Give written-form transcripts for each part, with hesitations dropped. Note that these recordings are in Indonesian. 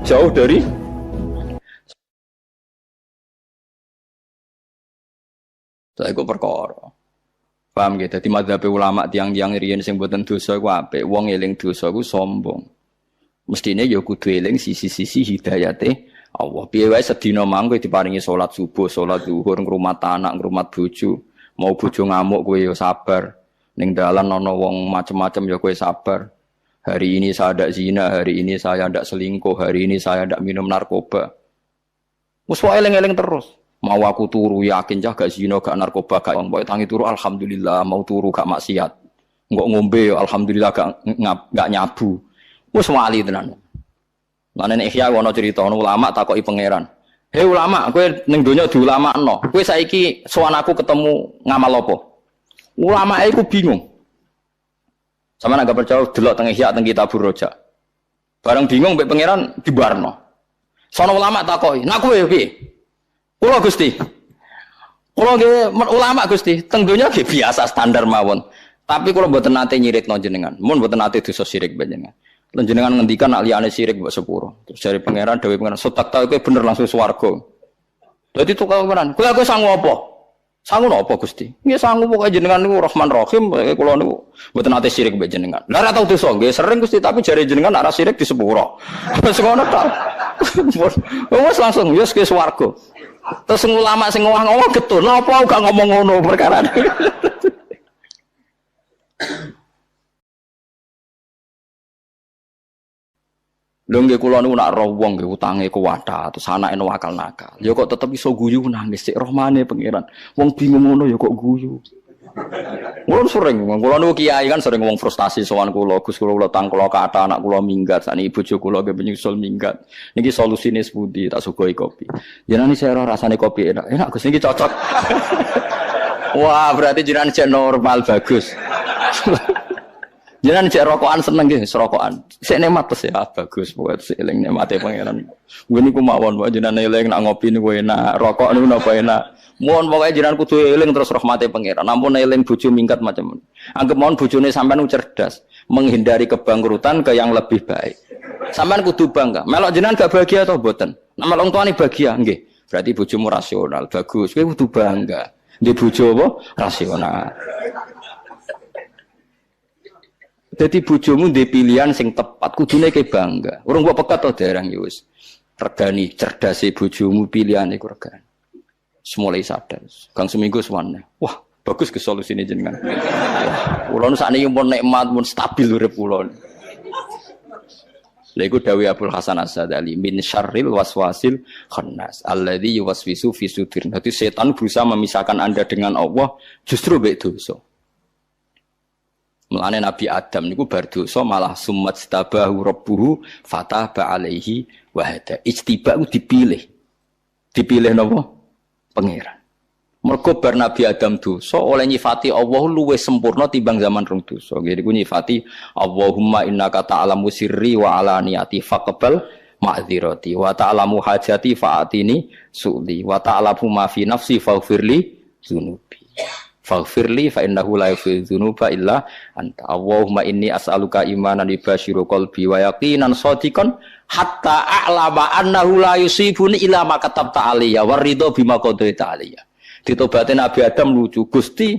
Jauh dari saya iku perkara. Paham gitu? Dadi madzhab ulama tiang-tiang riyen sing mboten dosa iku apik. Wong eling dosa iku sombong. Mestine ya kudu eling sisi-sisi hidayate Allah. Piye wae sedina mangko diparingi salat subuh, salat zuhur, ngrumat anak, ngrumat bojo. Mau bojo ngamuk kowe ya sabar. Ning dalan ana wong macem-macem ya kowe sabar. Hari ini saya tidak zina, hari ini saya tidak selingkuh, hari ini saya tidak minum narkoba. Wes wae eling-eling terus. Mau aku turu yakin cah gak zina, gak narkoba, gak wong pokoke tangi turu alhamdulillah, mau turu gak maksiat. Engko ngombe alhamdulillah gak nyabu. Wes wali tenan. Lan nek Ihya ana cerita ulama takoki pangeran. Hei ulama, kowe ning donya diulamakno. Kowe saiki sowan aku ketemu ngamal apa? Ulama iku bingung. Sama agak percaya delok teng Ihya teng Kitabur Roja. Bareng bingung mbek pangeran dibarno. Sono ulama takoki, "Nak kowe piye?" Kula Gusti. Kula nggih ulama Gusti, teng donya nggih biasa standar mawon. Tapi kula mboten nate nyirikno jenengan. Mun mboten nate dosa syirik jenengan. Lan jenengan ngendikan nak liyane syirik mbok sepuro. Terus dari pangeran dawuh pangeran, "Sotak ta kowe bener langsung swarga." Dadi tukang pangeran, "Kowe aku sangu apa?" Sangu napa Gusti? Nggih sangu pokoke jenengan niku Rahman Rahim, kula niku mboten nate syirik mbek jenengan. Lah ora tau dosa nggih sering Gusti, tapi jare jenengan nek ora syirik di sepuro. Wis ngono ta. Wes langsung wis ke swarga. Terus ulama sing ngomong getun, napa gak ngomong ngono perkara iki. Lho nggih kula niku nak roh wong nggih utange kuwatha terus anake nakal-nakal. Ya kok tetep iso guyu nangis sik rahmane pangeran. Wong bingung ngono ya kok guyu. Kula sering, kula niku kiai kan sering ngomong frustasi sowan kula, Gus kula utang kula kathah anak kula minggat, sakniki bojo kula nggih penyusul minggat. Niki solusine sepundi tak sugoi kopi. Jenengan saya ora rasane kopi enak. Enak Gus niki cocok. Wah, berarti jenengan jek normal bagus. Jenengan jek rokokan seneng nggih, rokokan. Sik nikmat terus ya bagus, pokoke sik eling nikmate pangeran. Nggih niku mawon wae jenengan eling nak ngopi niku enak, rokok niku napa enak. Mohon pokoke jenengan kudu eling terus rahmate pangeran. Ampun eling bojo minggat macam. Anggap mohon bojone sampean cerdas, menghindari kebangkrutan ke yang lebih baik. Sampean kudu bangga. Melok jenengan gak bahagia atau mboten? Nek melok tuane bahagia nggih. Berarti bojomu rasional, bagus. Kowe kudu bangga. Nggih bojo apa? Rasional. Jadi bojomu ndek pilihan sing tepat, kudune ke bangga. Urung mbok pekat to dereng ya wis. Regani cerdase bojomu pilihane iku regani. Semulai sadar. Kang seminggu sewane. Wah, bagus ke solusine jenengan. Kula nu sakniki pun nikmat, pun stabil urip kula. Lha iku dawuh Abdul Hasan As-Sadali, min syarril waswasil khannas alladzi yuwaswisu fi sudur. Dadi setan berusaha memisahkan Anda dengan Allah justru mbek dosa. Mulane Nabi Adam niku bar dosa malah summat stabahu rabbuhu fataba alaihi wa hada. Ijtiba ku dipilih. Dipilih napa? Pangeran. Mergo bar Nabi Adam dosa oleh nyifati Allah luwih sempurna timbang zaman rong dosa. Nggih niku nyifati Allahumma innaka ta'lamu sirri wa alaniyati faqbal ma'dzirati wa ta'lamu hajati fa'atini su'li wa ta'lamu ma fi nafsi faghfirli dzunubi. Faghfirli fa innahu la yaghfiru dzunuba illa anta. Allahumma inni as'aluka imanan yubashiru qalbi wa yaqinan shadiqan hatta a'lama annahu la yusibuni illa ma katabta alayya waridho bima qadaita alayya. Ditobate Nabi Adam lucu, Gusti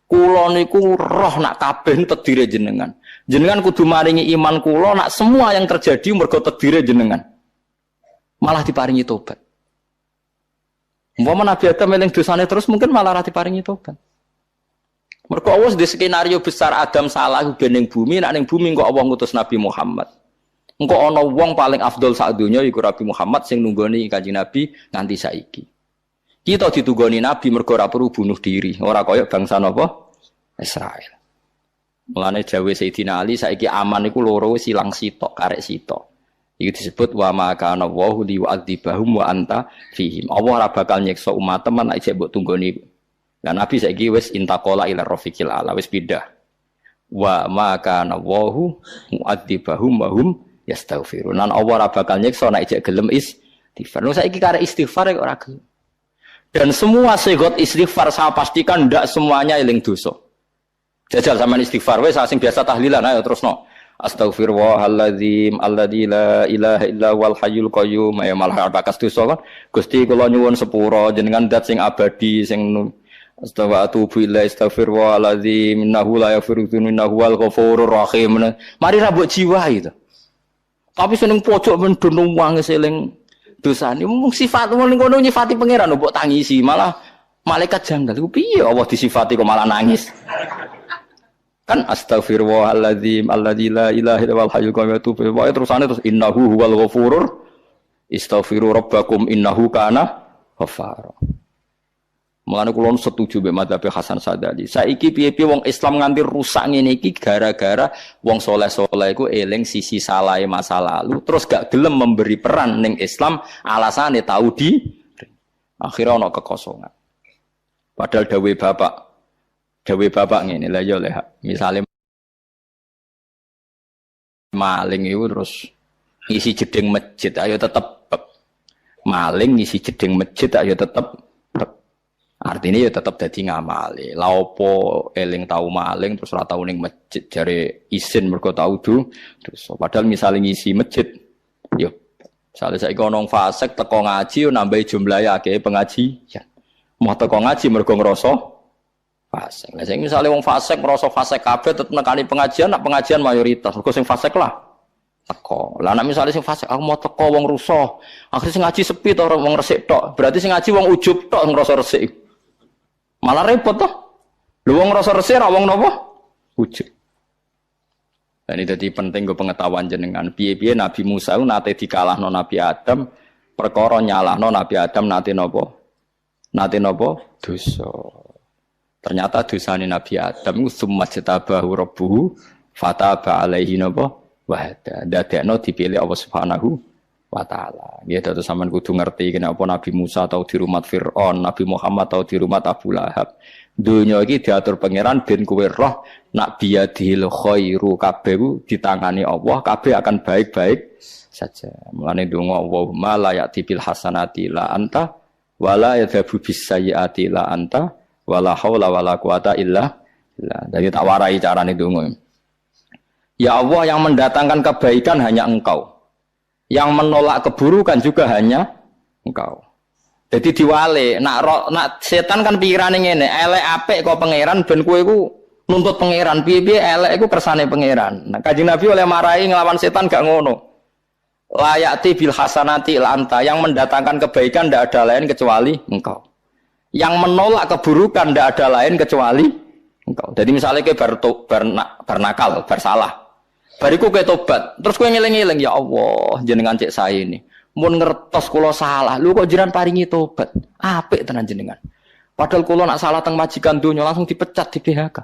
kula niku roh nak kabeh takdire jenengan. Jenengan kudu maringi iman kula nak semua yang terjadi mergo takdire jenengan. Malah diparingi tobat. Umpama Nabi Adam eling dosane terus mungkin malah ra diparingi tobat. Mergo Allah di skenario besar Adam salah ben ning bumi, nek ning bumi kok Allah ngutus Nabi Muhammad. Engko ana wong paling afdol sak donya iku Nabi Muhammad sing nunggoni Kanjeng Nabi nganti saiki. Kita ditunggoni Nabi mergo ora perlu bunuh diri, ora kaya bangsa napa? Israel. Mulane dawuh Sayyidina Ali saiki aman iku loro silang sitok, karek sitok. Iki disebut wa ma kana Allahu li'adzibahum wa anta fihim. Allah ora bakal nyiksa umat teman nek mbok tunggoni. Lah Nabi saiki wis intaqala ila rafiqil ala wis pindah. Wa ma kana Allahu mu'adzibahum wa hum yastaghfirun. Nan Allah ora bakal nyiksa nek jek gelem istighfar. Lha saiki karek istighfar kok ora gelem. Dan semua segot istighfar saya pastikan ndak semuanya eling dosa. Jajal sampean istighfar wis sing biasa tahlilan ayo terusno. Astaghfirullahaladzim alladzi la ilaha illa huwal hayyul qayyum. Ya malah bakas dosa kan. Gusti kula nyuwun sepura jenengan zat sing abadi sing astaghfirullahaladzim innahu la yaghfiru dzunuba innahu huwal ghafurur rahim. Mari ra mbok jiwa itu. Tapi seneng pojok men dono wangis eling dosane. Mung sifat wong ngono nyifati pangeran mbok tangisi malah malaikat janggal. Iku piye Allah disifati kok malah nangis. Kan astaghfirullahaladzim alladzi la ilaha illa huwal hayyul qayyum wa terusane terus innahu huwal ghafurur istaghfiru rabbakum innahu kana ghafara. Mulane kula setuju mbek madzhab Hasan Sadali. Saiki piye-piye wong Islam nganti rusak ngene iki gara-gara wong saleh-saleh iku eling sisi salahe masa lalu terus gak gelem memberi peran ning Islam alasane tau di akhirnya ana kekosongan. Padahal dawuh bapak ngene lha ya leh misale maling itu terus ngisi jeding masjid ayo tetep maling ngisi jeding masjid ayo tetep artinya ya tetep dadi ngamali lha opo eling tau maling terus ora tau ning masjid jare isin mergo tau terus padahal misale ngisi masjid yo misale saiki ana wong fasik teko ngaji yo nambahi jumlahe akeh pengajian mau teko ngaji mergo ngrasa fasik. Lah sing misale wong fasik merasa fasik kabeh tetep nekani pengajian, nak pengajian mayoritas. Mergo sing fasik lah teko. Lah nek misale sing fasik aku mau teko wong rusuh, akhire sing ngaji sepi to wong resik tok. Berarti sing ngaji wong ujub tok ngrasa resik. Malah repot toh. Lho wong ngrasa resik ra wong napa? Ujub. Dan ini dadi penting go pengetahuan jenengan. Piye-piye Nabi Musa nate dikalahno Nabi Adam, perkara nyalahno Nabi Adam nate napa? Nate napa? Dosa. Ternyata dosane Nabi Adam summa jatabahu rabbuhu fataba alaihi napa wa hada. Dadekno dipilih Allah Subhanahu wa taala. Nggih terus sampean kudu ngerti kenapa Nabi Musa tau di rumah Firaun, Nabi Muhammad tau di rumah Abu Lahab. Donya iki diatur pangeran ben kowe roh nak biyadil khairu kabeh ditangani Allah, kabeh akan baik-baik saja. Mulane donga Allahumma la ya'ti bil hasanati la anta wala yadhabu bis sayyiati la anta wala haula wala quwata illa billah. Jadi tak warai carane donga. Ya Allah yang mendatangkan kebaikan hanya Engkau. Yang menolak keburukan juga hanya Engkau. Jadi diwale, nak setan kan pikirane ngene, elek apik kok pangeran ben kowe iku nuntut pangeran, piye-piye elek iku kersane pangeran. Nah, Kanjeng Nabi oleh marahi nglawan setan gak ngono. Layati bil hasanati la anta, yang mendatangkan kebaikan ndak ada lain kecuali Engkau. Yang menolak keburukan tidak ada lain kecuali Engkau. Jadi misalnya kayak bernakal, bersalah, bariku kayak tobat, terus kau ngiling-ngiling ya Allah, jenengan cek saya ini, mau ngertos kulo salah, lu kok jiran paringi tobat, apik tenan jenengan. Padahal kulo nak salah teng majikan dunia langsung dipecat di PHK.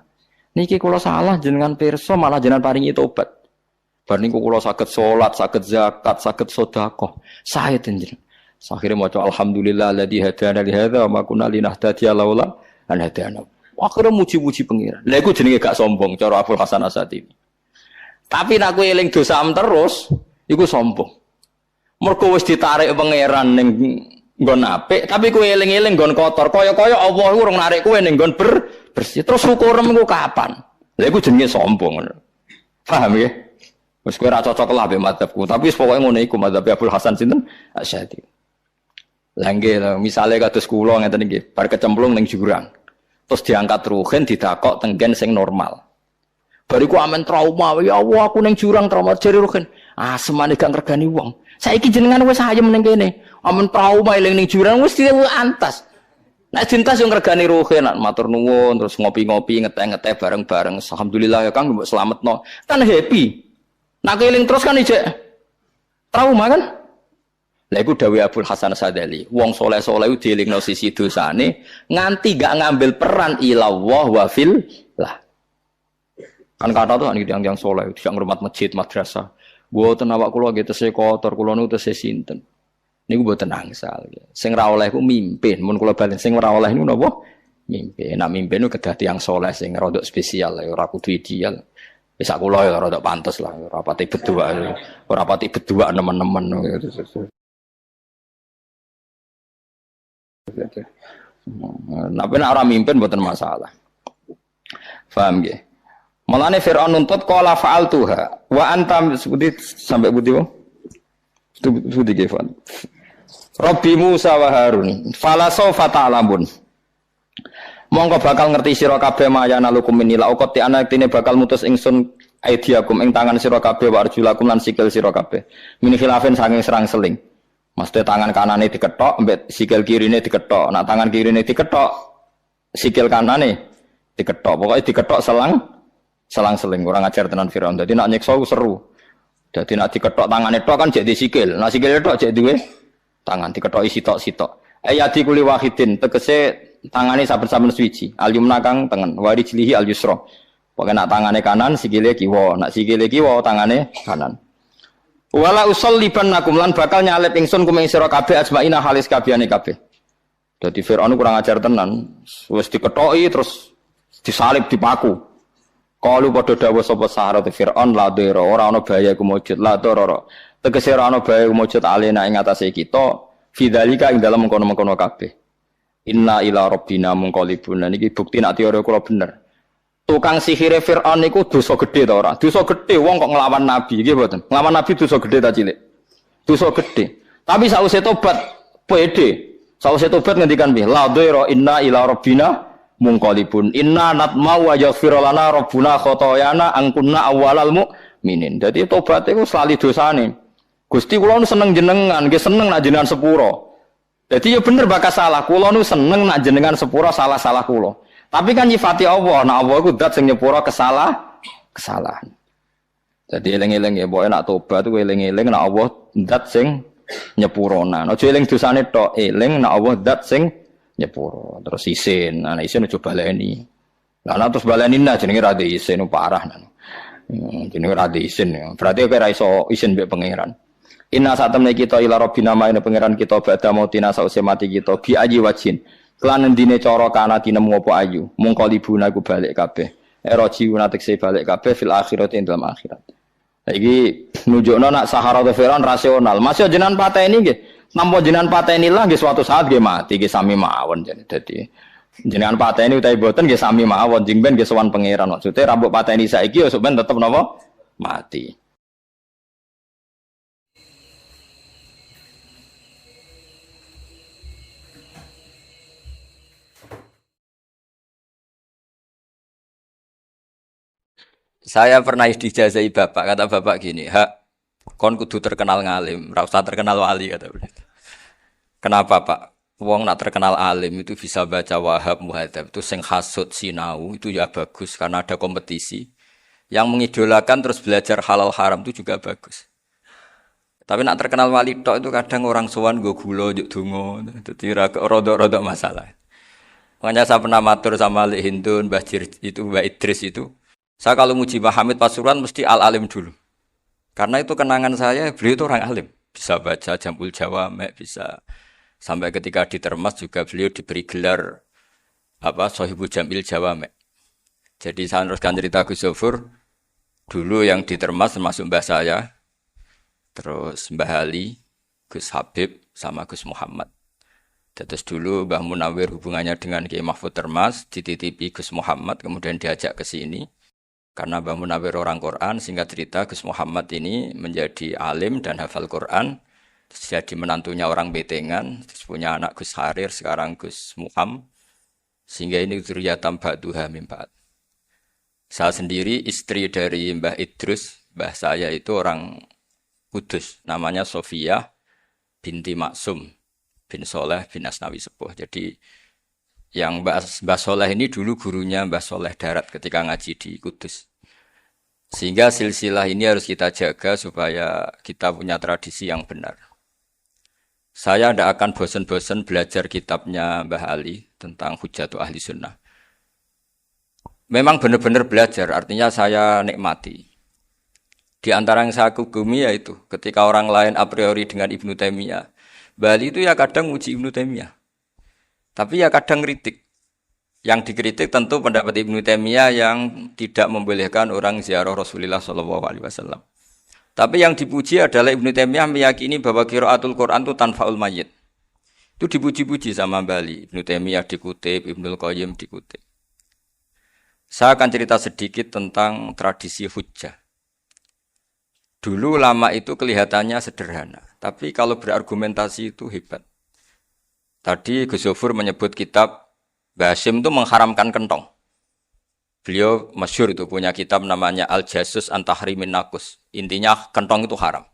Niki kulo salah jenengan pirsa malah jenengan paringi tobat. Bar niku kulo saged salat, saged zakat, saged sedekah, saya jenengan. Akhirnya maca alhamdulillah alladzi hadana li hadza wa ma kunna linahtadiya laula an hadana. Akhirnya muji-muji pengira. Lha iku jenenge gak sombong cara Abdul Hasan Asadi. Tapi nek kowe eling dosa terus, iku sombong. Mergo wis ditarik pangeran ning nggon apik, tapi kowe eling-eling nggon kotor. Kaya-kaya Allah iku urung narik kowe ning nggon bersih. Terus syukurem iku kapan? Lha iku jenenge sombong. Paham ya? Wis kowe ra cocok lah mbek madzhabku, tapi wis pokoke ngono iku madzhab Abdul Hasan sinten? Asy-Syadili. Langge misalnya kados kula ngeten iki, bar kecemplung ning jurang. Terus diangkat ruhin didakok tenggen sing normal. Bariku amen trauma, ya Allah aku ning jurang trauma jare ruhin. Ah semane gak ngregani wong. Saiki jenengan wis ayem ning kene. Amen trauma eling ning jurang wis antas. Nek dintas yo ngregani ruhin, matur nuwun terus ngopi-ngopi ngeteh-ngeteh bareng-bareng. Alhamdulillah ya Kang mbok slametno. Kan happy. Nak eling terus kan ijek trauma kan? Lha iku dawuh Abdul Hasan Sadali, wong saleh-saleh iku dielingno sisi dosane nganti gak ngambil peran ilallah wa fil lah. Kan kata tuh yang saleh tidak ngurmat masjid, madrasah. Mboten awak kula nggih tesih kotor, kula niku tesih sinten. Niku mboten angsal. Sing ra oleh ku mimpin, mun kula balen sing ora oleh niku napa? Mimpin. Nek mimpin niku kedah tiyang saleh sing rodok spesial, ora kudu ideal. Wis sak kula ya rodok pantes lah, ora pati bedua. Ora pati bedua nemen-nemen gitu. Tapi nek ora mimpin mboten masalah. Paham nggih? Malane Firaun nuntut qala fa'altuha wa anta sebuti sampai budi wong. Sebuti Gefan. Rabbi Musa wa Harun fala sawfa ta'lamun. Monggo bakal ngerti sira kabeh mayana lukum minila uqti ana yektine bakal mutus ingsun aidiakum ing tangan sira kabeh wa arjulakum lan sikil sira kabeh. Min khilafin saking serang seling. Maksudnya tangan kanane diketok, ambek sikil kirine diketok. Nak tangan kirine diketok, sikil kanane diketok. Pokoknya diketok selang-seling. Orang ajar tenan Firaun. Jadi nak nyekso seru. Jadi nak diketok tangane tok kan jadi sikil. Nak sikil tok jadi duwe tangan diketoki sitok-sitok. Ayati kuli wahidin tegese tangane saben-saben suci. Al-yumna kang tengen, wa rijlihi al-yusra. Pokoke nak tangane kanan, sikile kiwa. Nak sikile kiwa tangane kanan. Wala usollibannakum lan bakal nyalip ingsun kumeng sira kabeh ajmaina halis kabehane kabeh. Dadi Firaun kurang ajar tenan, wis diketoki terus disalib dipaku. Kalu padha dawuh sapa saharat Firaun la dira ora ana bahaya kumujud la dara. Tegese ora ana bahaya kumujud alena ing atase kita fidzalika ing dalem mengkono-mengkono kabeh. Inna ila rabbina munqalibun. Niki bukti nek teori kula bener. Tukang sihire Firaun niku dosa gedhe ta ora? Dosa gedhe wong kok nglawan nabi, nggih mboten. Nglawan nabi dosa gedhe ta cilik? Dosa gedhe. Tapi sausé tobat pede. Sausé tobat ngendikan piye? La dhaira inna ila rabbina munqalibun. Inna natma'u wa yaghfir lana rabbuna khotoyana angkunna awwalal mu'minin. Dadi tobat iku slali dosane. Gusti kula nu seneng jenengan, nggih seneng nak jenengan sepuro. Dadi ya bener bakal salah. Kula nu seneng nak jenengan sepuro salah-salah kula. Tapi kan nyifati Allah, nah Allah itu dat sing nyepura kesalahan. Jadi eling-eling ya, boy nak tobat itu eling-eling, nak Allah dat sing nyepurona. Nah, eling dosane tok, eling nak Allah dat sing nyepuro. Terus isin, nah isin coba baleni. Nah terus baleni nah jenenge ra de isin parah nah. Jenenge ra de isin. Berarti kowe ra iso isin mbek pangeran. Inna satamne kita ila rabbina ma'ina pangeran kita badha mautina sause mati kita bi aji wajin. Kelan endine cara kana tinemu apa ayu mungkalibuna iku balik kabeh eroji unatekse balik kabeh fil akhirati ing dalam akhirat. Iki nunjukno nak Sahara Firaun rasional. Masih jenengan pateni nggih. Nampa jenengan pateni lah nggih suatu saat nggih mati nggih sami mawon jane dadi. Jenengan pateni utawi boten nggih sami mawon jeng ben nggih sowan pangeran. Maksude rambut pateni saiki ya sok ben tetep napa mati. Saya pernah dijazahi bapak, kata bapak gini, hak, kon kudu terkenal ngalim, ora usah terkenal wali, kata beliau. Kenapa pak? Wong nak terkenal alim itu bisa baca Wahab Muhadzab, itu sing hasud sinau, itu ya bagus, karena ada kompetisi. Yang mengidolakan terus belajar halal haram itu juga bagus. Tapi nak terkenal wali tok itu kadang orang sowan nggo gula njuk donga, dadi rodok-rodok masalah. Makanya saya pernah matur sama Lek Hindun, Mbah Idris itu. Saya kalau muji Mbah Hamid Pasuruan mesti al-alim dulu. Karena itu kenangan saya, beliau itu orang alim. Bisa baca Jamul Jawamek, bisa sampai ketika di Termas juga beliau diberi gelar Sohibul Jamil Jawamek. Jadi saya teruskan cerita Gus Zofur. Dulu yang di Termas termasuk Mbah saya, terus Mbah Ali, Gus Habib, sama Gus Muhammad. Terus dulu Mbah Munawir hubungannya dengan Kiai Mahfud Termas, dititipi Gus Muhammad, kemudian diajak ke sini. Karena Mbah Munawir orang Quran, singkat cerita Gus Muhammad ini menjadi alim dan hafal Quran. Terus jadi menantunya orang Betengan, terus punya anak Gus Harir, sekarang Gus Muham. Sehingga ini dzurriyyatan ba'duha min ba'd. Saya sendiri istri dari Mbah Idrus, mbah saya itu orang Kudus, namanya Sofia binti Maksum bin Soleh bin Asnawi Sepuh. Jadi yang Mbah Soleh ini dulu gurunya Mbah Soleh Darat ketika ngaji di Kudus. Sehingga silsilah ini harus kita jaga supaya kita punya tradisi yang benar. Saya tidak akan bosan-bosan belajar kitabnya Mbah Ali tentang Hujatul Ahli Sunnah. Memang benar-benar belajar, artinya saya nikmati. Di antara yang saya kagumi yaitu ketika orang lain a priori dengan Ibnu Taimiyah. Mbah Ali itu ya kadang uji Ibnu Taimiyah. Tapi ya kadang kritik. Yang dikritik tentu pendapat Ibnu Taimiyah yang tidak membolehkan orang ziarah Rasulullah SAW. Tapi yang dipuji adalah Ibnu Taimiyah meyakini bahwa qiraatul Quran itu tanfaul mayyit. Itu dipuji-puji sama Mbah Ali. Ibnu Taimiyah dikutip, Ibnul Qayyim dikutip. Saya akan cerita sedikit tentang tradisi hujjah. Dulu ulama itu kelihatannya sederhana, tapi kalau berargumentasi itu hebat. Tadi Gus Zofur menyebut kitab Basim itu mengharamkan kentong. Beliau masyhur itu punya kitab namanya Al-Jasus an Tahrimin Nakus. Intinya kentong itu haram.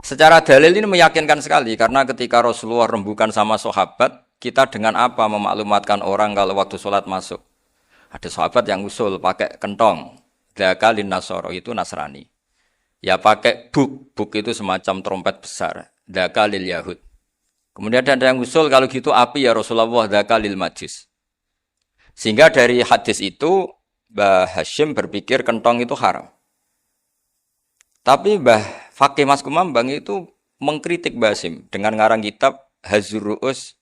Secara dalil ini meyakinkan sekali karena ketika Rasulullah rembukan sama sahabat, kita dengan apa memaklumatkan orang kalau waktu sholat masuk? Ada sahabat yang usul pakai kentong. Dzakalin Nasoro itu Nasrani. Ya pakai buk itu semacam trompet besar. Dzakalil Yahud. Kemudian ada yang usul kalau gitu api ya Rasulullah dzakalil Majus. Sehingga dari hadis itu Mbah Hashim berpikir kentong itu haram. Tapi Mbah Fakih Mas Kumambang itu mengkritik Mbah Hashim dengan ngarang kitab Hazurru'us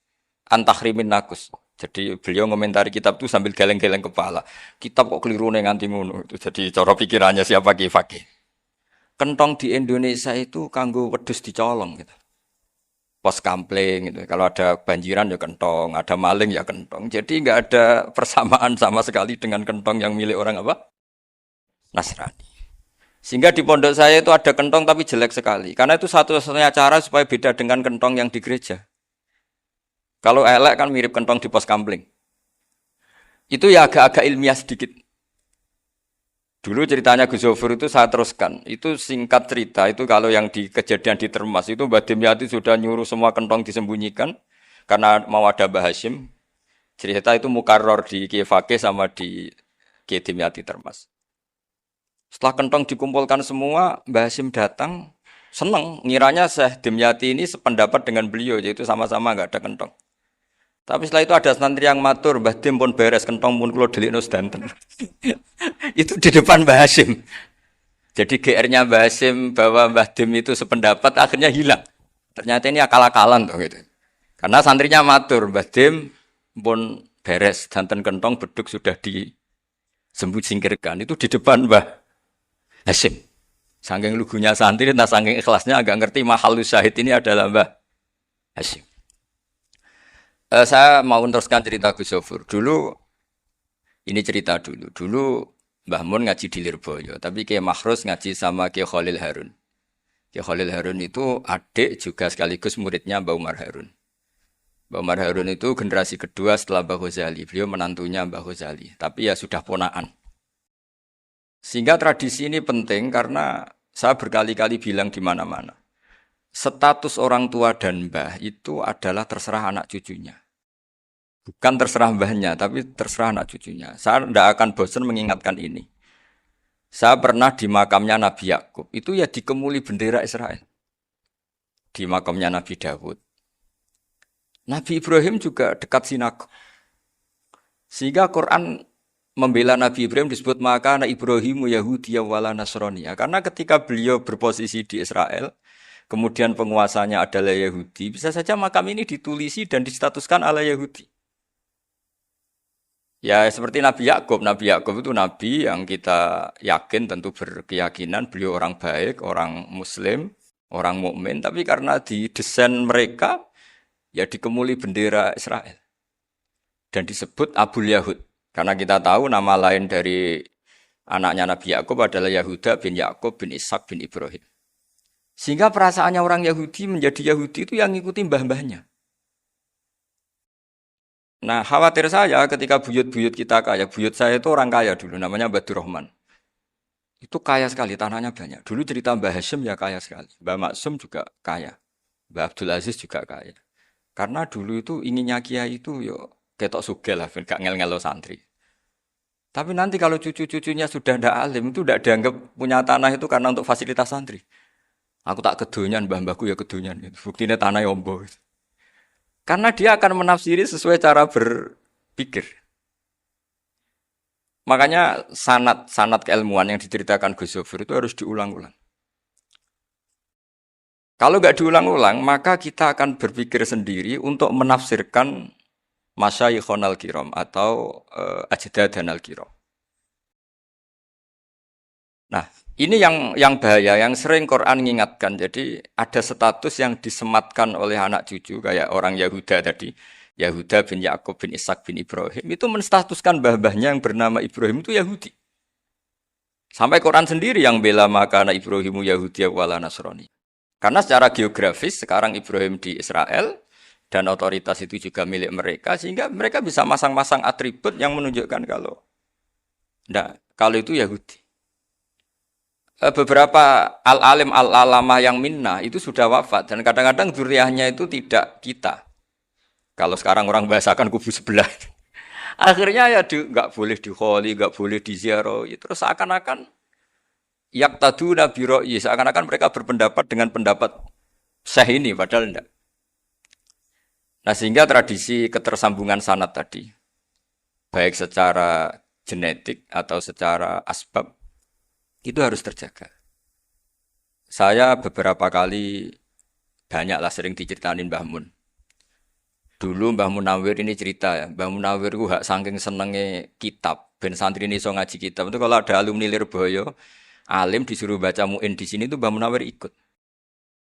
an Tahrimin Nakus. Jadi beliau ngomentari kitab itu sambil geleng-geleng kepala. Kitab kok keliru nih nganti ngono. Jadi cara pikirannya siapa Ki Fakih. Kentong di Indonesia itu kanggo wedhus dicolong gitu. Pos kampling gitu. Kalau ada banjiran ya kentong, ada maling ya kentong. Jadi enggak ada persamaan sama sekali dengan kentong yang milik orang apa? Nasrani. Sehingga di pondok saya itu ada kentong tapi jelek sekali. Karena itu satu-satunya cara supaya beda dengan kentong yang di gereja. Kalau elek kan mirip kentong di pos kampling. Itu ya agak-agak ilmiah sedikit. Dulu ceritanya Gus Zofur itu saya teruskan. Itu singkat cerita, itu kalau yang di kejadian di Termas itu Mbah Dimyati sudah nyuruh semua kentong disembunyikan karena mau ada Mbah Hashim. Cerita itu mukarror di Kiai Fakih sama di Kiai Dimyati Termas. Setelah kentong dikumpulkan semua, Mbah Hashim datang, senang. Ngiranya Syekh Dimyati ini sependapat dengan beliau, yaitu sama-sama enggak ada kentong. Tapi setelah itu ada santri yang matur, Mbah Dim pun beres kentong pun kula delikno sedanten. Itu di depan Mbah Hashim. Jadi GR-nya Mbah Hashim bahwa Mbah Dim itu sependapat akhirnya hilang. Ternyata ini akal-akalan tuh gitu. Karena santrinya matur, Mbah Dim pun beres danten kentong beduk sudah disingkirkan. Itu di depan Mbah Hashim. Saking lugunya santri, nah saking ikhlasnya agak ngerti mahalus syahid ini adalah Mbah Hashim. Saya mau meneruskan cerita Gus Zofur. Dulu, ini cerita dulu. Dulu Mbah Mun ngaji di Lirboyo, tapi Kiai Makhrus ngaji sama Kiai Khalil Harun. Kiai Khalil Harun itu adik juga sekaligus muridnya Mbah Umar Harun. Mbah Umar Harun itu generasi kedua setelah Mbah Ghazali. Beliau menantunya Mbah Ghazali, tapi ya sudah ponaan. Sehingga tradisi ini penting karena saya berkali-kali bilang di mana-mana. Status orang tua dan mbah itu adalah terserah anak cucunya. Bukan terserah mbahnya, tapi terserah anak cucunya. Saya tidak akan bosan mengingatkan ini. Saya pernah di makamnya Nabi Yakub, itu ya dikemuli bendera Israel. Di makamnya Nabi Dawud. Nabi Ibrahim juga dekat sinagog. Sehingga Quran membela Nabi Ibrahim disebut maka anak Ibrahimu Yahudi wala Nasrani. Karena ketika beliau berposisi di Israel, kemudian penguasanya adalah Yahudi, bisa saja makam ini ditulisi dan distatuskan ala Yahudi. Ya seperti Nabi Yakub. Nabi Yakub itu nabi yang kita yakin tentu berkeyakinan beliau orang baik, orang muslim, orang mukmin, tapi karena di desain mereka ya dikemuli bendera Israel. Dan disebut Abul Yahud. Karena kita tahu nama lain dari anaknya Nabi Yakub adalah Yahuda bin Yakub bin Ishak bin Ibrahim. Sehingga perasaannya orang Yahudi menjadi Yahudi itu yang ngikuti mbah-mbahnya. Nah khawatir saya ketika buyut-buyut kita kaya. Buyut saya itu orang kaya dulu, namanya Badur Rahman. Itu kaya sekali, tanahnya banyak. Dulu cerita Mbah Hashim ya kaya sekali. Mbah Maksum juga kaya. Mbah Abdul Aziz juga kaya. Karena dulu itu inginnya kiai itu yo ketok sugih lah, gak ngel-ngelo santri. Tapi nanti kalau cucu-cucunya sudah ndak alim, itu ndak dianggap punya tanah itu karena untuk fasilitas santri. Aku tak kedonyan, mbah-mbahku ya kedonyan. Buktinya tanah yombo. Karena dia akan menafsiri sesuai cara berpikir. Makanya sanad keilmuan yang diceritakan Gus Zofur itu harus diulang-ulang. Kalau nggak diulang-ulang, maka kita akan berpikir sendiri untuk menafsirkan masyayikhon al-kiram atau ajdadan al-kiram. Nah, ini yang bahaya, yang sering Quran mengingatkan. Jadi ada status yang disematkan oleh anak cucu, kayak orang Yahuda tadi. Yahuda bin Yakub bin Ishak bin Ibrahim itu menstatuskan mbah-mbahnya yang bernama Ibrahim itu Yahudi. Sampai Quran sendiri yang bela makana Ibrahimu Yahudi wala Nasrani. Karena secara geografis sekarang Ibrahim di Israel dan otoritas itu juga milik mereka sehingga mereka bisa masang-masang atribut yang menunjukkan kalau itu Yahudi. Beberapa al-alim al-alamah yang minna itu sudah wafat dan kadang-kadang dzurriyyahnya itu tidak kita. Kalau sekarang orang bahasakan kubu sebelah. Akhirnya ya nggak boleh dikholi, nggak boleh diziarah. Terus seakan-akan yaktaduna bi ra'yi, seakan-akan mereka berpendapat dengan pendapat syekh ini padahal enggak. Nah, sehingga tradisi ketersambungan sanad tadi baik secara genetik atau secara asbab itu harus terjaga. Saya beberapa kali banyaklah sering diceritain Mbah Mun. Dulu Mbah Munawir ini cerita ya, Mbah Munawir itu saking senenge kitab, ben santri ini iso ngaji kitab. Itu kalau ada alumni Lirboyo, alim disuruh baca muin di sini itu Mbah Munawir ikut.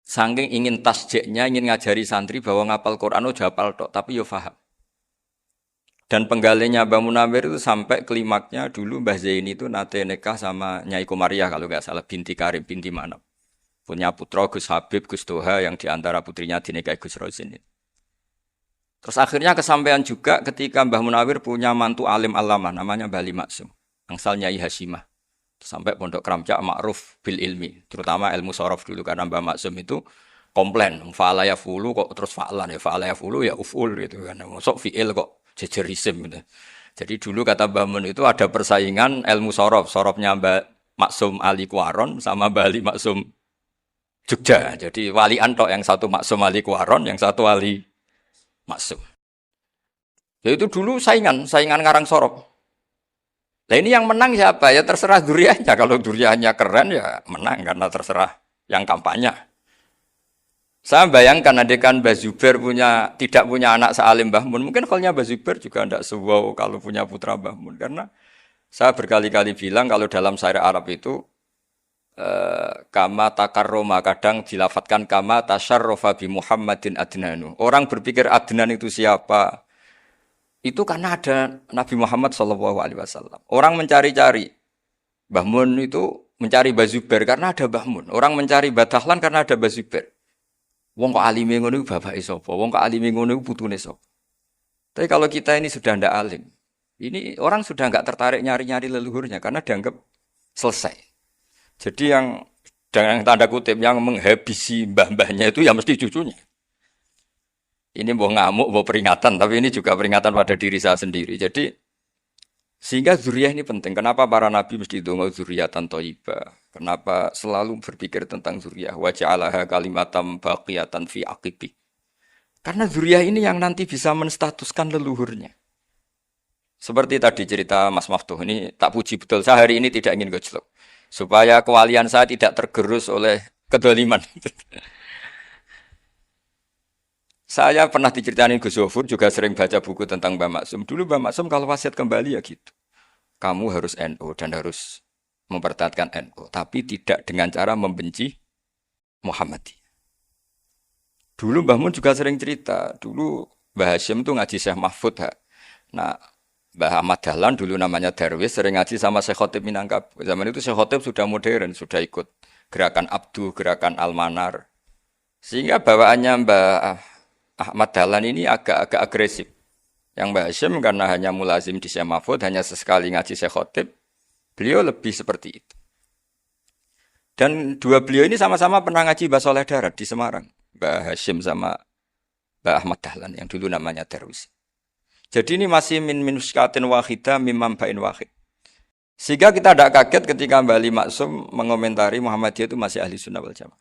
Saking ingin tasjeknya, ingin ngajari santri bahwa ngapal Quran udah hafal tok, tapi yo paham. Dan penggalinya Mbah Munawir itu sampai klimaknya dulu Mbah Zaini itu nate nikah sama Nyai Komariah kalau nggak salah binti Karim, binti Manap. Punya putra Gus Habib, Gus Toha yang diantara putrinya dinikahi Gus Rosin. Terus akhirnya kesampaian juga ketika Mbah Munawir punya mantu alim alama namanya Mbah Ali Maksum, angsal Nyai Hasyimah. Sampai Pondok Kramcak ma'ruf bil ilmi, terutama ilmu sorof dulu karena Mbah Maksum itu komplain, fa'ala yafulu kok terus fa'lan ya, fa'ala yafulu ya uf'ul gitu kan. Masuk fi'il kok jejer isim gitu. Jadi dulu kata Mbah Mun itu ada persaingan ilmu sorof, sorofnya Mbah Maksum Ali Kuaron sama Mbah Ali Maksum Jogja. Jadi walian tok yang satu Maksum Ali Kuaron, yang satu Ali Maksum. Ya itu dulu saingan ngarang sorop. Nah ini yang menang siapa? Ya terserah dzurriyyahnya. Kalau dzurriyyahnya keren ya menang karena terserah yang kampanye. Saya bayangkan adekan Mbah Zubair tidak punya anak sealim Mbah Mun. Mungkin kalau Mbah Zubair juga tidak sewow kalau punya putra Mbah Mun. Karena saya berkali-kali bilang kalau dalam syair Arab itu kama takarroma kadang dilafatkan kama tasyarrofa bi Muhammadin adnanu. Orang berpikir Adnan itu siapa? Itu karena ada Nabi Muhammad SAW. Orang mencari-cari Mbah Mun itu mencari Mbah Zubair karena ada Mbah Mun. Orang mencari Mbah Dahlan karena ada Mbah Zubair. Wong kok alime ngono iku bapake sapa? Wong kok alime ngono iku putune sapa? Tapi kalau kita ini sudah ndak alim, ini orang sudah enggak tertarik nyari-nyari leluhurnya karena dianggap selesai. Jadi yang dengan tanda kutip yang menghabisi mbah-mbahnya itu ya mesti cucunya. Ini mau ngamuk, mau peringatan, tapi ini juga peringatan pada diri saya sendiri. Jadi sehingga dzurriyyah ini penting. Kenapa para nabi mesti donga dzurriyyatan thayyibah? Kenapa selalu berpikir tentang dzurriyyah? Wa ja'alaha kalimatam baqiyatan fi aqibi. Karena dzurriyyah ini yang nanti bisa menstatuskan leluhurnya. Seperti tadi cerita Mas Maftuh ini tak puji betul. Saya hari ini tidak ingin gojlok. Supaya kewalian saya tidak tergerus oleh kedoliman. Saya pernah diceritain Gus Zofur juga sering baca buku tentang Mbah Maksum. Dulu Mbah Maksum kalau wasiat kembali ya gitu. Kamu harus NU dan harus mempertahankan NU. Tapi tidak dengan cara membenci Muhammadiyah. Dulu Mbah Mun juga sering cerita. Dulu Mbah Hasyim itu ngaji Syekh Mahfud. Nah, Mbah Ahmad Dahlan dulu namanya Darwis sering ngaji sama Syekh Khotib Minangkabau. Zaman itu Syekh Khotib sudah modern, sudah ikut gerakan Abdu, gerakan Al-Manar. Sehingga bawaannya Mbah Ahmad Dahlan ini agak-agak agresif. Yang Mbah Hasyim karena hanya mulazim di Syekh Mahfud, hanya sesekali ngaji Syekh Khotib, beliau lebih seperti itu. Dan dua beliau ini sama-sama pernah ngaji Mbah Soleh Darat di Semarang. Mbah Hasyim sama Mbah Ahmad Dahlan yang dulu namanya Darwis. Jadi ini masih min minuskatin wahidah mimam bain wahid. Sehingga kita tidak kaget ketika Mbah Ali Maksum mengomentari Muhammadiyah itu masih ahli sunnah wal jamaah.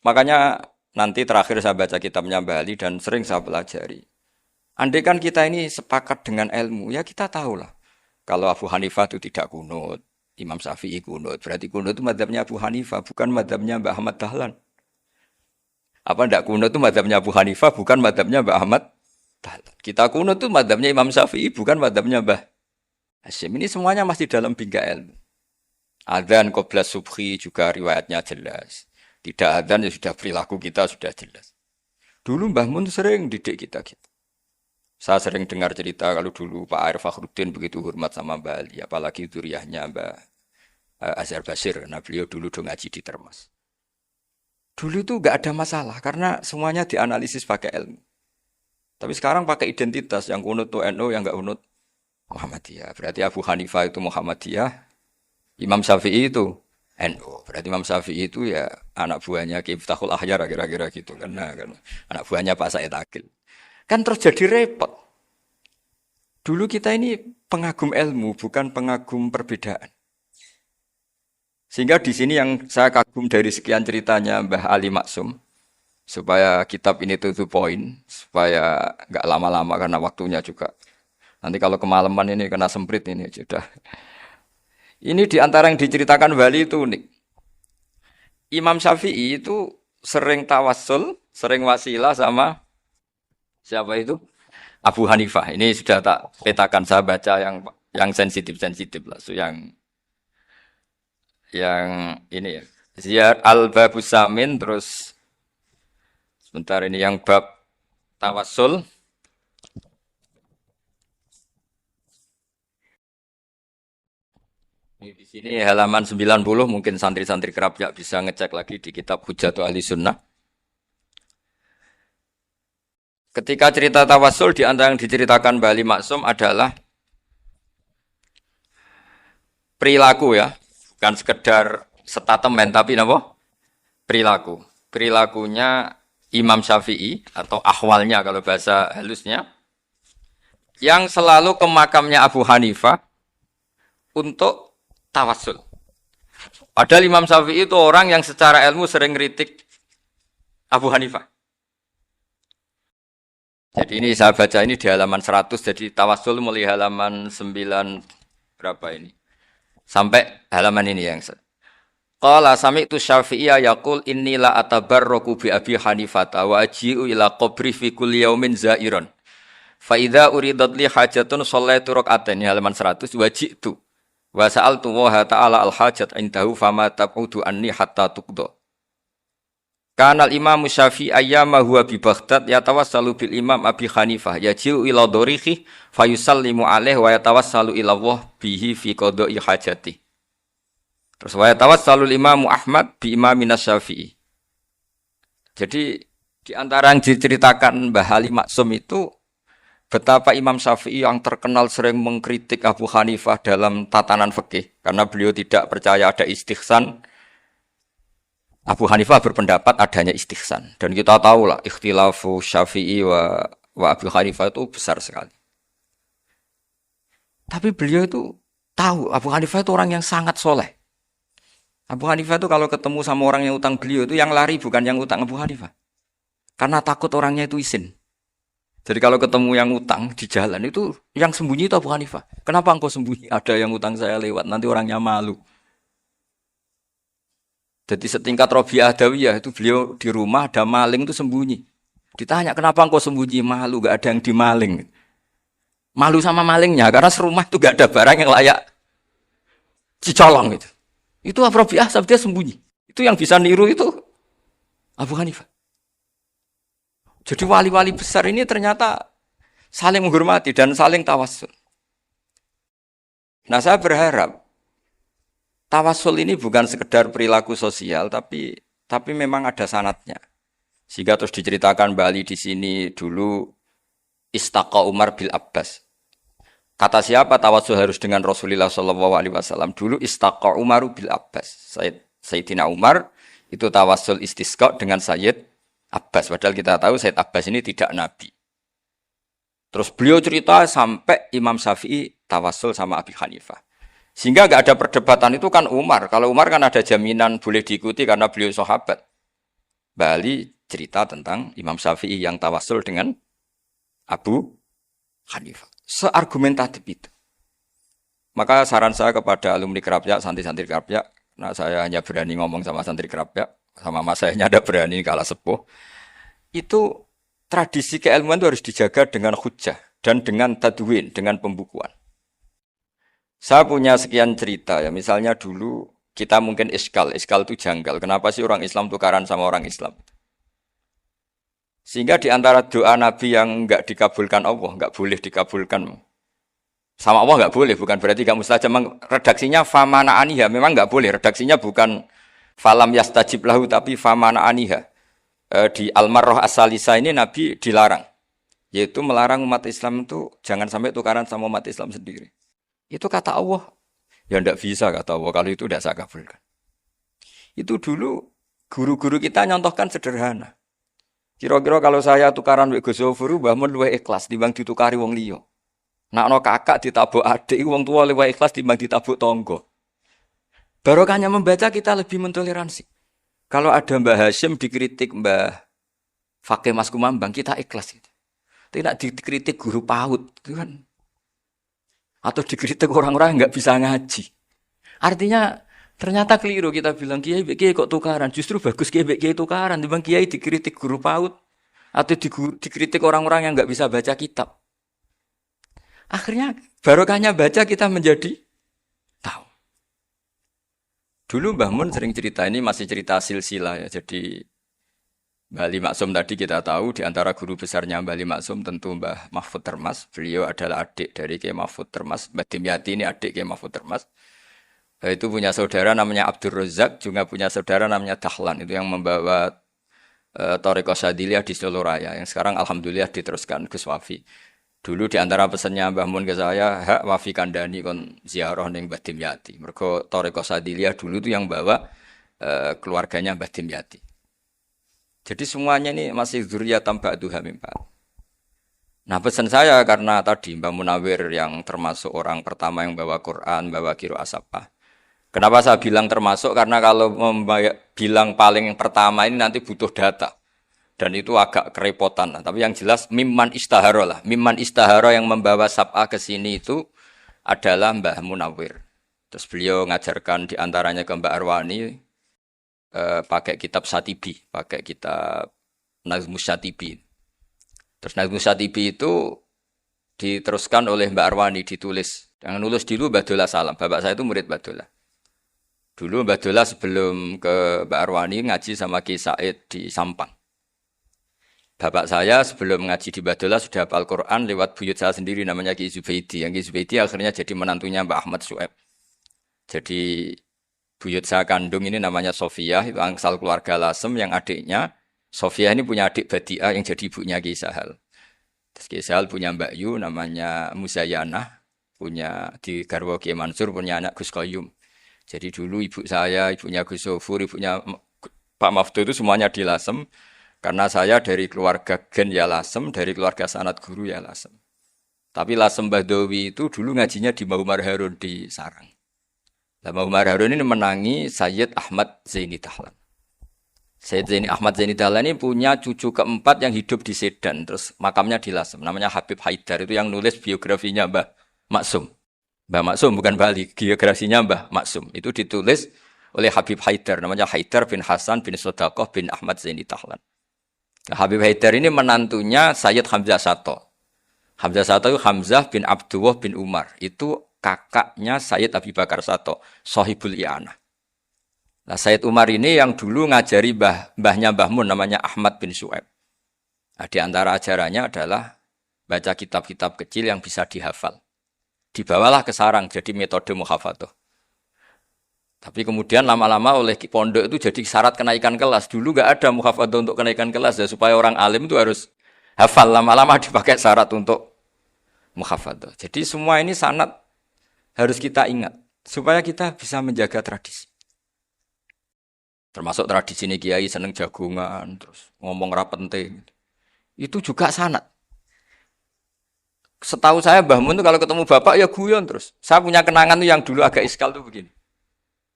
Makanya nanti terakhir saya baca kitabnya Mbah Ali dan sering saya pelajari. Andai kan kita ini sepakat dengan ilmu, ya kita tahulah. Kalau Abu Hanifah itu tidak kunut, Imam Syafi'i kunut. Berarti kunut itu madzhabnya Abu Hanifah, bukan madzhabnya Mbah Ahmad Dahlan. Apa tidak kunut itu madzhabnya Abu Hanifah, bukan madzhabnya Mbah Ahmad Dahlan. Kita kunut itu madzhabnya Imam Syafi'i, bukan madzhabnya Mbah Hasyim. Ini semuanya masih dalam bingkai ilmu. Adzan qabla subhi juga riwayatnya jelas. Tidak adzan ya sudah perilaku kita sudah jelas. Dulu Mbah Mun sering didik kita gitu. Saya sering dengar cerita kalau dulu Pak Arif Fakhruddin begitu hormat sama Mbah Ali, apalagi duriahnya Mbah Azhar Basir, karena beliau dulu do ngaji di Termas. Dulu itu nggak ada masalah karena semuanya dianalisis pakai ilmu. Tapi sekarang pakai identitas yang unut tuh NU, yang nggak unut Muhammadiyah. Berarti Abu Hanifah itu Muhammadiyah, Imam Syafi'i itu NU. Berarti Imam Syafi'i itu ya anak buahnya Ki Miftahul Ahyar kira-kira gitu kan anak buahnya Pak Said Akil. Kan terus jadi repot. Dulu kita ini pengagum ilmu, bukan pengagum perbedaan. Sehingga di sini yang saya kagum dari sekian ceritanya Mbah Ali Maksum, supaya kitab ini to the point, supaya nggak lama-lama karena waktunya juga. Nanti kalau kemalaman ini kena semprit ini sudah. Ini di antara yang diceritakan Bali itu unik. Imam Syafi'i itu sering tawassul, sering wasilah sama siapa itu? Abu Hanifah. Ini sudah tak petakan, saya baca yang sensitif-sensitif lah, so yang ini ya. Ziyar al-Babus Samin, terus sebentar ini yang bab tawassul. Ini di sini halaman 90, mungkin santri-santri kerap ya bisa ngecek lagi di kitab Hujatul Ahli Sunnah. Ketika cerita tawassul, di antara yang diceritakan Bali Maksum adalah perilaku ya. Bukan sekedar statement, tapi apa? Perilaku. Perilakunya Imam Syafi'i atau ahwalnya kalau bahasa halusnya, yang selalu ke makamnya Abu Hanifah untuk tawassul. Padahal Imam Syafi'i itu orang yang secara ilmu sering kritik Abu Hanifah. Jadi ini saya baca ini di halaman 100, jadi tawassul mulai halaman 9 berapa ini? Sampai halaman ini yang qala sami'tu Syafi'iyya yaqul inni la atabarraku bi Abi Hanifah wa aji'u ila qabri fi kulli yaumin za'iran. Fa idza uridat li hajatun shallaitu rak'atain, halaman 100, waji'tu wa sa'altu wa ta'ala al hajat indahu fama tab'udu anni hatta tuqda. Kanal Imam Syafi'i ayyama huwa bi Baghdad yatawassalu bil Imam Abi Hanifah yaji'u ila dorihi fayusallimu alaih wa yatawassalu ila Allah bihi fi qada'i hajati. Terus wa yatawassalu Imam Ahmad bi Imamin Syafi'i. Jadi di antara yang diceritakan Mbah Ali Maksum itu betapa Imam Syafi'i yang terkenal sering mengkritik Abu Hanifah dalam tatanan fikih karena beliau tidak percaya ada istihsan. Abu Hanifah berpendapat adanya istihsan. Dan kita tahu lah, ikhtilafu Syafi'i wa Abu Hanifah itu besar sekali. Tapi beliau itu tahu, Abu Hanifah itu orang yang sangat soleh. Abu Hanifah itu kalau ketemu sama orang yang utang beliau itu yang lari bukan yang utang Abu Hanifah. Karena takut orangnya itu izin. Jadi kalau ketemu yang utang di jalan itu, yang sembunyi itu Abu Hanifah. Kenapa engkau sembunyi? Ada yang utang saya lewat, nanti orangnya malu. Jadi setingkat Robi'ah Adawiyah itu beliau di rumah ada maling itu sembunyi. Ditanya kenapa engkau sembunyi? Malu, gak ada yang dimaling. Malu sama malingnya karena serumah itu gak ada barang yang layak dicolong itu. Itu Robi'ah dia sembunyi. Itu yang bisa niru itu Abu Hanifah. Jadi wali-wali besar ini ternyata saling menghormati dan saling tawassul. Nah saya berharap tawassul ini bukan sekedar perilaku sosial, tapi memang ada sanatnya. Sehingga terus diceritakan Bali di sini dulu istaqa Umar bil Abbas. Kata siapa tawassul harus dengan Rasulullah SAW? Dulu istaqa Umar bil Abbas. Sayyidina Umar itu tawassul istisqa dengan Sayyid Abbas. Padahal kita tahu Sayyid Abbas ini tidak nabi. Terus beliau cerita sampai Imam Syafi'i tawassul sama Abi Hanifah. Sehingga enggak ada perdebatan itu kan Umar. Kalau Umar kan ada jaminan boleh diikuti karena beliau sahabat. Bali cerita tentang Imam Syafi'i yang tawassul dengan Abu Hanifah. Seargumentatif itu. Maka saran saya kepada alumni Kerapyak, santri-santri Kerapyak, nah saya hanya berani ngomong sama santri Kerapyak, sama mas saya ada berani kalah sepuh. Itu tradisi keilmuan itu harus dijaga dengan hujjah dan dengan tadwin, dengan pembukuan. Saya punya sekian cerita ya, misalnya dulu kita mungkin iskal itu janggal. Kenapa sih orang Islam tukaran sama orang Islam? Sehingga di antara doa Nabi yang enggak dikabulkan Allah, enggak boleh dikabulkan. Sama Allah enggak boleh, bukan berarti enggak mustajab. Redaksinya famana aniha, memang enggak boleh. Redaksinya bukan falam yastajib lahu, tapi famana aniha. Di Al-Marrah As-Salisa ini Nabi dilarang. Yaitu melarang umat Islam itu jangan sampai tukaran sama umat Islam sendiri. Itu kata Allah. Ya enggak bisa kata Allah, kalau itu enggak saya kabulkan. Itu dulu guru-guru kita nyontohkan sederhana. Kira-kira kalau saya tukaran wek Gus Zofuru, Mbah Mun luwih ikhlas timbang ditukari wong liya. Nek ana kakak ditabuk adik, wong tua luwih ikhlas timbang ditabuk tangga. Barokahnya membaca kita lebih mentoleransi. Kalau ada Mbah Hashim dikritik Mbah Fakih Mas Kumambang, kita ikhlas gitu. Tidak dikritik guru PAUD, itu kan. Atau dikritik orang-orang yang enggak bisa ngaji. Artinya ternyata keliru kita bilang kiai kok tukaran. Justru bagus kiai tukaran. Timbang kiai dikritik guru PAUD atau dikritik orang-orang yang nggak bisa baca kitab. Akhirnya barokahnya baca kita menjadi tahu. Dulu Mbah Mun sering cerita, ini masih cerita silsilah ya. Jadi Mbah Ali Maksum tadi kita tahu di antara guru besarnya Mbah Ali Maksum tentu Mbah Mahfud Termas. Beliau adalah adik dari Kiai Mahfud Termas. Mbah Dimyati ini adik Kiai Mahfud Termas. Itu punya saudara namanya Abdul Razak, juga punya saudara namanya Dahlan. Itu yang membawa Thariqah Syadziliyah di Solo Raya. Yang sekarang Alhamdulillah diteruskan Gus Wafi. Dulu di antara pesannya Mbah Mun ke saya, hak Wafi kandani kon ziarah ning Mbah Dimyati. Mergo Thariqah Syadziliyah dulu itu yang bawa keluarganya Mbah Dimyati. Jadi semuanya ini masih dzurriyyatan ba'duha min ba'd. Nah pesan saya karena tadi Mbah Munawir yang termasuk orang pertama yang bawa Quran, bawa Qiraah Sabah. Kenapa saya bilang termasuk? Karena kalau bilang paling pertama ini nanti butuh data. Dan itu agak kerepotan. Tapi yang jelas mimman istahara lah. Mimman istahara yang membawa sab'ah ke sini itu adalah Mbah Munawir. Terus beliau ngajarkan diantaranya ke Mbak Arwani pakai kitab Satibi. Pakai kitab Nazmus Satibi. Terus Nazmus Satibi itu diteruskan oleh Mbak Arwani, ditulis. Yang nulis dulu Mbah Dola Salam. Bapak saya itu murid Mbah Dola. Dulu Mbah Dola sebelum ke Mbak Arwani ngaji sama Ki Said di Sampang. Bapak saya sebelum ngaji di Mbah Dola sudah hafal Quran lewat buyut saya sendiri namanya Ki Zubaidi. Yang Ki Zubaidi akhirnya jadi menantunya Mbah Ahmad Syuaib. Jadi buyut saya kandung ini namanya Sofiyah, itu angsal keluarga Lasem yang adiknya. Sofiyah ini punya adik Badi'ah yang jadi ibunya Ki Sahal. Terus Ki Sahal punya Mbak Yu namanya Muzayanah. Punya di Garwo Ki Mansur punya anak Gus Qayyum. Jadi dulu ibu saya, ibunya Gus Sofur, ibunya Pak Maftu itu semuanya di Lasem. Karena saya dari keluarga Gen ya Lasem, dari keluarga sanad guru ya Lasem. Tapi Lasem Bahdawi itu dulu ngajinya di Mbah Umar Harun di Sarang. Mbah Umar Harun ini menangi Sayyid Ahmad Zaini Dahlan. Sayyid Zaini Ahmad Zaini Dahlan ini punya cucu keempat yang hidup di Sedan. Terus makamnya di Lasem. Namanya Habib Haidar. Itu yang nulis biografinya Mbah Maksum. Mbah Maksum bukan Bali, geografinya Mbah Maksum. Itu ditulis oleh Habib Haidar, namanya Haidar bin Hasan bin Sodaqoh bin Ahmad Zaini Dahlan. Nah, Habib Haidar ini menantunya Sayyid Hamzah Sato. Hamzah Sato itu Hamzah bin Abdullah bin Umar. Itu kakaknya Sayyid Abi Bakar Sato, Sohibul I'anah. Nah, Sayyid Umar ini yang dulu ngajari mbahnya Mbah Mun, namanya Ahmad bin Syuaib. Nah, di antara ajarannya adalah baca kitab-kitab kecil yang bisa dihafal. Dibawalah ke sarang jadi metode muhafadzah. Tapi kemudian lama-lama oleh pondok itu jadi syarat kenaikan kelas. Dulu enggak ada muhafadzah untuk kenaikan kelas ya, supaya orang alim itu harus hafal. Lama-lama dipakai syarat untuk muhafadzah. Jadi semua ini sanad harus kita ingat supaya kita bisa menjaga tradisi. Termasuk tradisi ini kiai seneng jagungan, terus ngomong ra penting. Itu juga sanad. Setahu saya Mbah Mun itu kalau ketemu bapak ya guyon terus. Saya punya kenangan tuh yang dulu agak iskal tuh begini.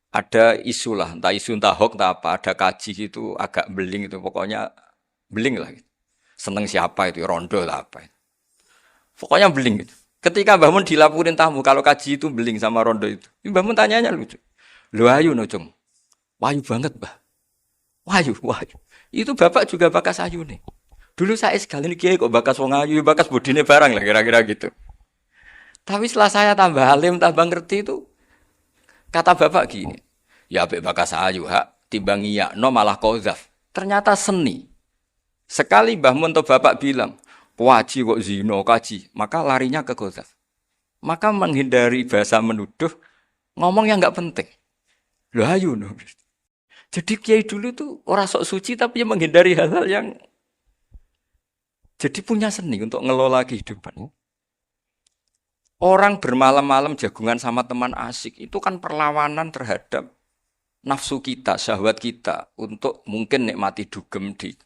Ada isu lah, entah isu entah hoax entah apa, ada kaji itu agak beling itu, pokoknya beling lah gitu. Seneng siapa itu, rondo lah apa itu. Pokoknya beling gitu. Ketika Mbah Mun dilaporin tamu kalau kaji itu beling sama rondo itu. Mbah Mun tanyanya lucu. Lho ayu no cung. Wayu banget, Mbah. Wayu. Itu bapak juga bakas ayu nih. Dulu saya sekali ini kiai kok bakas wong ayu, bakas budine barang lah kira-kira gitu. Tapi setelah saya tambah alim, tambah ngerti itu, kata bapak gini, ya apik bakas ayu hak, timbang iya, no malah kozaf. Ternyata seni. Sekali Mbah Mun atau bapak bilang, waji kok zino kaji, maka larinya ke ghazaf. Maka menghindari bahasa menuduh, ngomong yang nggak penting. Loh ayo no. Jadi kiai dulu tuh orang sok suci tapi menghindari hal-hal yang jadi punya seni untuk ngelola kehidupan. Orang bermalam-malam jagungan sama teman asik itu kan perlawanan terhadap nafsu kita, syahwat kita untuk mungkin nikmati dugem di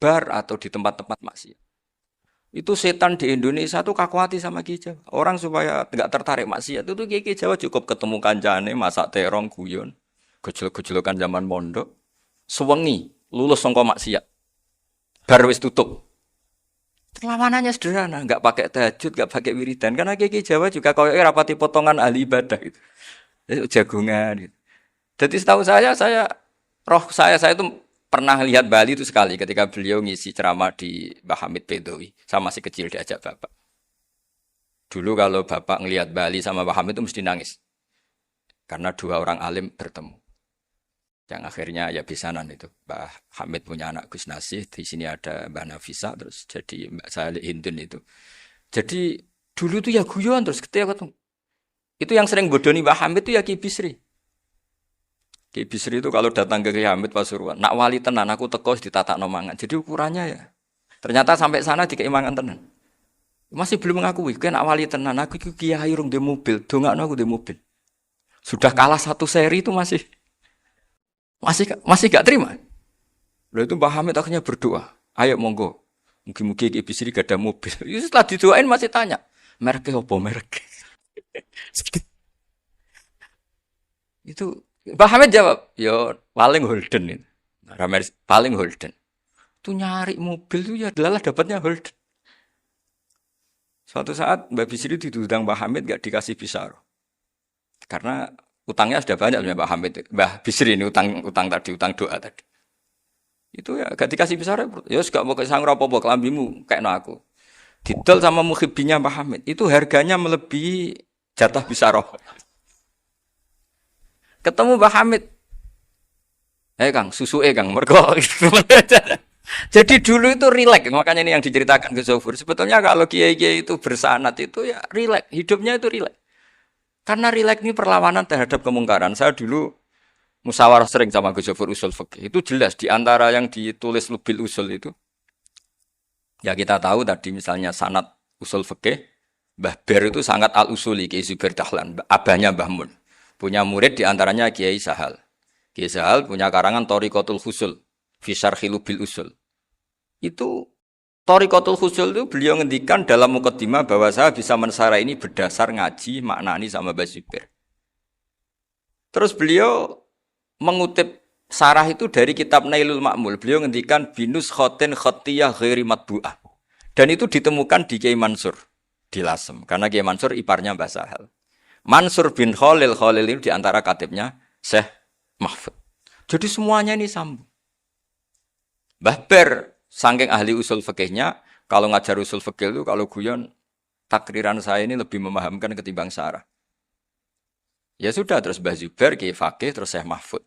bar atau di tempat-tempat maksiat. Itu setan di Indonesia tuh kakuati sama Ki Jawa. Orang supaya tidak tertarik maksiat itu Ki Jawa cukup ketemu kancane masak terong guyon, gejol-gejolokan zaman mondok, sewengi lulus sangka maksiat. Bar wis tutup. Perlawanannya sederhana, enggak pakai tahajud, enggak pakai wiridan karena Ki Jawa juga koyo rapati potongan ahli ibadah gitu. Jagungan gitu. Jadi setahu saya itu pernah lihat Bali itu sekali ketika beliau ngisi ceramah di Mbah Hamid Bedowi. Saya masih kecil diajak bapak. Dulu kalau bapak ngelihat Bali sama Mbah Hamid itu mesti nangis. Karena dua orang alim bertemu. Yang akhirnya ya bisanan itu. Mbah Hamid punya anak Gus Nasih. Di sini ada Mbah Nafisa. Terus jadi Mbak Salih Hindun itu. Jadi dulu tuh ya guyon terus ketika ketemu. Itu yang sering bodoni Mbah Hamid itu ya Ki Bisri. Ki Bisri itu kalau datang ke Ki Hamid Pasuruan, nak wali tenan aku teko ditata nomangan. Jadi ukurannya ya. Ternyata sampai sana dikeimangan tenan. Masih belum mengakui, kan nak wali tenan aku iki kiai rung di mobil, dongakno aku di mobil. Sudah kalah satu seri itu masih gak terima. Lalu itu Mbah Hamid akhirnya berdoa, ayo monggo. Mungkin-mungkin Ki Bisri gak ada mobil. Itu setelah didoain masih tanya, mereknya apa merek? Itu Mbah Hamid jawab, yo paling Holden itu. Paling Holden. Itu nyari mobil itu ya adalah dapatnya Holden. Suatu saat Mbah Bisri ditudang Mbah Hamid gak dikasih pisau. Karena utangnya sudah banyak Mbah Hamid. Mbah Bisri ini utang tadi, utang doa tadi. Itu ya gak dikasih pisau. Ya gak mau kesang apa-apa kelambimu kayak aku. Didol sama mukhibbinya Mbah Hamid. Itu harganya melebihi jatah pisau. Ketemu Mbah Hamid. Kang, susu Kang, mergo. Jadi dulu itu rileks, makanya ini yang diceritakan ke Zofur. Sebetulnya kalau kiai-kiai itu bersanat itu ya rileks, hidupnya itu rileks. Karena rileks ini perlawanan terhadap kemungkaran. Saya dulu musyawarah sering sama Gus Zofur usul fikih. Itu jelas di antara yang ditulis Lubil Usul itu. Ya kita tahu tadi misalnya sanad usul fikih, Mbah Ber itu sangat al-usuli, Kiai Zubair Dahlan, abahnya Mbah Mun. Punya murid di antaranya Kiai Sahal. Kiai Sahal punya karangan Thariqatul Husul, fi syarhi Lubil Usul. Itu Thariqatul Husul itu beliau ngendikan dalam mukaddimah bahwa saya bisa mensyarah ini berdasar ngaji maknani sama Mbah Zubair. Terus beliau mengutip sarah itu dari kitab Nailul Ma'mul. Beliau ngendikan binus khotin khotiyah ghairi matbu'ah. Dan itu ditemukan di Kiai Mansur di Lasem. Karena Kiai Mansur iparnya Mbah Sahal. Mansur bin Khalil itu diantara katibnya Syekh Mahfud. Jadi semuanya ini sambung. Mbah Ber, saking ahli usul fikihnya, kalau ngajar usul fikih itu, kalau guyon, takriran saya ini lebih memahamkan ketimbang syarah. Ya sudah, terus Mbah Zubair, Kiai Fakih, terus Syekh Mahfud.